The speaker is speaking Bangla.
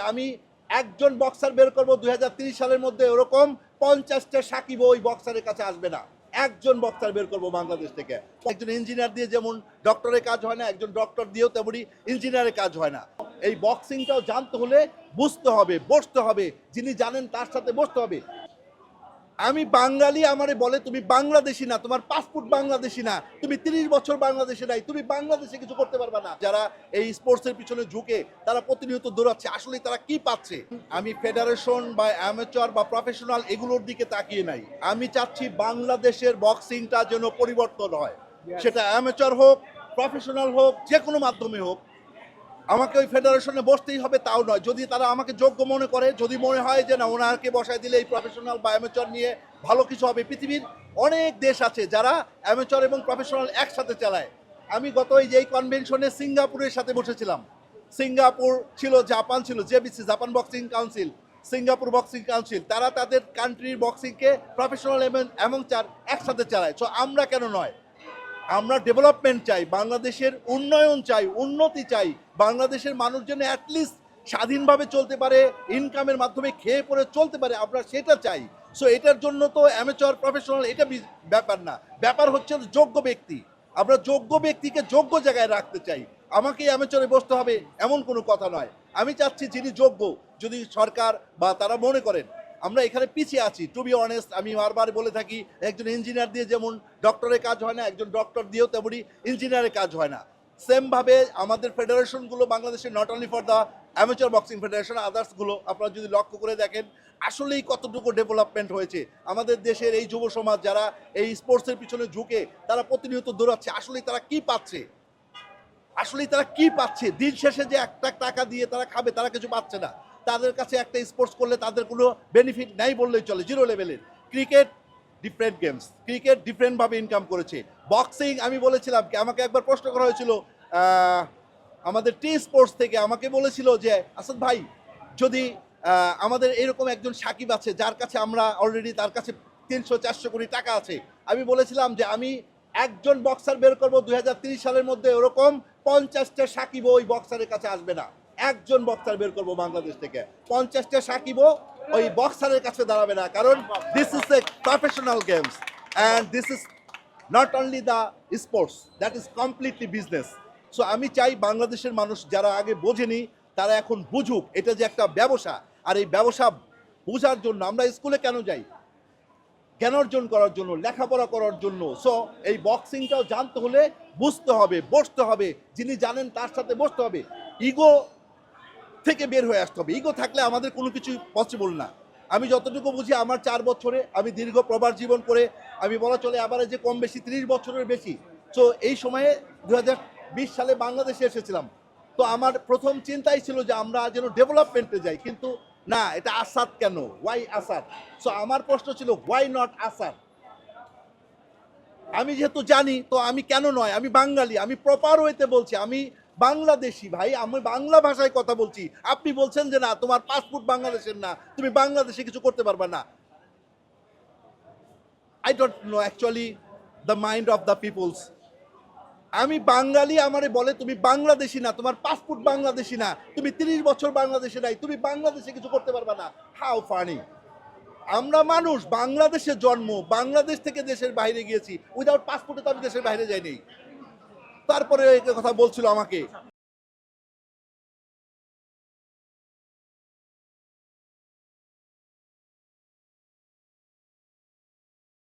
আমি একজন বক্সার বের করবো 2030 সালের মধ্যে, ওরকম 50টা সাকিব ওই বক্সারের কাছে আসবে না। একজন বক্সার বের করবো বাংলাদেশ থেকে। একজন ইঞ্জিনিয়ার দিয়ে যেমন ডক্টরের কাজ হয় না, একজন ডক্টর দিয়েও তেমনি ইঞ্জিনিয়ারের কাজ হয় না। এই বক্সিংটাও জানতে হলে বুঝতে হবে, বসতে হবে, যিনি জানেন তার সাথে বসতে হবে। আমি বাঙালি, আমারে বলে তুমি বাংলাদেশি না, তোমার পাসপোর্ট বাংলাদেশি না, তুমি 30 বছর বাংলাদেশে নাই, তুমি বাংলাদেশে কিছু করতে পারবে না। যারা এই স্পোর্টসের পিছনে ঝুঁকে তারা প্রতিনিয়ত দৌড়াচ্ছে, আসলে তারা কি পাচ্ছে? আমি ফেডারেশন বা অ্যামেচার বা প্রফেশনাল এগুলোর দিকে তাকিয়ে নাই। আমি চাচ্ছি বাংলাদেশের বক্সিংটা যেন পরিবর্তন হয়, সেটা অ্যামেচার হোক, প্রফেশনাল হোক, যে কোনো মাধ্যমে হোক। আমাকে ওই ফেডারেশনে বসতেই হবে তাও নয়, যদি তারা আমাকে যোগ্য মনে করে, যদি মনে হয় যে না ওনাকে বসায় দিলে এই প্রফেশনাল বা অ্যামেচার নিয়ে ভালো কিছু হবে। পৃথিবীর অনেক দেশ আছে যারা অ্যামেচার এবং প্রফেশনাল একসাথে চালায়। আমি গত এই কনভেনশনে সিঙ্গাপুরের সাথে বসেছিলাম। সিঙ্গাপুর ছিল, জাপান ছিল, JBC Japan boxing council, Singapore boxing council, তারা তাদের কান্ট্রির বক্সিংকে প্রফেশনাল এবং অ্যামেচার একসাথে চালায়। সো আমরা কেন নয়? আমরা ডেভেলপমেন্ট চাই, বাংলাদেশের উন্নয়ন চাই, উন্নতি চাই, বাংলাদেশের মানুষ যেন অ্যাটলিস্ট স্বাধীনভাবে চলতে পারে, ইনকামের মাধ্যমে খেয়ে পরে চলতে পারে, আমরা সেটা চাই। সো এটার জন্য তো অ্যামেচার প্রফেশনাল এটা ব্যাপার না, ব্যাপার হচ্ছে যোগ্য ব্যক্তি। আমরা যোগ্য ব্যক্তিকে যোগ্য জায়গায় রাখতে চাই। আমাকে অ্যামেচারে বসতে হবে এমন কোনো কথা নয়। আমি চাচ্ছি যিনি যোগ্য, যদি সরকার বা তারা মনে করেন আমরা এখানে পিছিয়ে আছি, টু বি অনেস্ট, আমি বারবার বলে থাকি, একজন ইঞ্জিনিয়ার দিয়ে যেমন ডক্টরের কাজ হয় না, একজন ডক্টর দিয়েও তেমনি ইঞ্জিনিয়ারের কাজ হয় না। সেমভাবে আমাদের ফেডারেশনগুলো বাংলাদেশে, not only for the amateur boxing federation, আদার্সগুলো আপনারা যদি লক্ষ্য করে দেখেন আসলেই কতটুকু ডেভেলপমেন্ট হয়েছে। আমাদের দেশের এই যুব সমাজ যারা এই স্পোর্টসের পিছনে ঝুঁকে তারা প্রতিনিয়ত দৌড়াচ্ছে, আসলেই তারা কি পাচ্ছে? আসলেই তারা কি পাচ্ছে? দিন শেষে যে একটা টাকা দিয়ে তারা খাবে, তারা কিছু পাচ্ছে না। তাদের কাছে একটা স্পোর্টস করলে তাদের কোনো বেনিফিট নাই বললেই চলে, জিরো লেভেলের। ক্রিকেট ডিফারেন্ট গেমস, ক্রিকেট ডিফারেন্টভাবে ইনকাম করেছে। বক্সিং আমি বলেছিলাম, আমাকে একবার প্রশ্ন করা হয়েছিল আমাদের টি স্পোর্টস থেকে, আমাকে বলেছিল যে আসাদ ভাই, যদি আমাদের এরকম একজন সাকিব আছে যার কাছে আমরা অলরেডি, তার কাছে 300-400 কোটি টাকা আছে, আমি বলেছিলাম যে আমি একজন বক্সার বের করবো 2030 সালের মধ্যে, ওরকম 50টা সাকিব ওই বক্সারের কাছে আসবে না। একজন বক্সার বের করবো বাংলাদেশ থেকে, 50টা সাকিব ওই বক্সারের কাছে দাঁড়াবে না। কারণ this is a professional games and this is not only the sports, that is completely business. So আমি চাই বাংলাদেশের মানুষ যারা আগে বোঝেনি তারা এখন বুঝুক এটা যে একটা ব্যবসা। আর এই ব্যবসা বোঝার জন্য আমরা স্কুলে কেন যাই? জ্ঞান অর্জন করার জন্য, লেখাপড়া করার জন্য। সো এই বক্সিংটাও জানতে হলে বুঝতে হবে, বসতে হবে, যিনি জানেন তার সাথে বসতে হবে। ইগো থেকে বের হয়ে আসতে হবে। ইগো থাকলে আমাদের কোনো কিছু পসিবল না। আমি যতটুকু বুঝি, আমার 4 বছরে আমি দীর্ঘ প্রবাস জীবন করে, আমি বলা চলে আবারে যে কম বেশি 30 বছরের বেশি। সো এই সময়ে 2020 সালে বাংলাদেশে এসেছিলাম। তো আমার প্রথম চিন্তাই ছিল যে আমরা যেন ডেভেলপমেন্টে যাই, কিন্তু না, এটা আসাদ কেন, ওয়াই আসাদ? সো আমার প্রশ্ন ছিল ওয়াই নট আসাদ? আমি যেহেতু জানি, তো আমি কেন নয়? আমি বাঙালি, আমি প্রপার ওয়েতে বলছি, আমি বাংলাদেশি ভাই, আমি বাংলা ভাষায় কথা বলছি। আপনি বলছেন যে না, তোমার পাসপোর্ট বাংলাদেশের না, তুমি বাংলাদেশে কিছু করতে পারবে না। I don't know actually the mind of the peoples. আমি বাঙালি, আমারে বলে তুমি বাংলাদেশি না, তোমার পাসপোর্ট বাংলাদেশি না, তুমি 30 বছর বাংলাদেশে নাই, তুমি বাংলাদেশে কিছু করতে পারবে না। How funny! আমরা মানুষ, বাংলাদেশে জন্ম, বাংলাদেশ থেকে দেশের বাইরে গিয়েছি, উইদাউট পাসপোর্টে তো আমি দেশের বাইরে যাইনি। তারপরে এই কথা বলছিল আমাকে।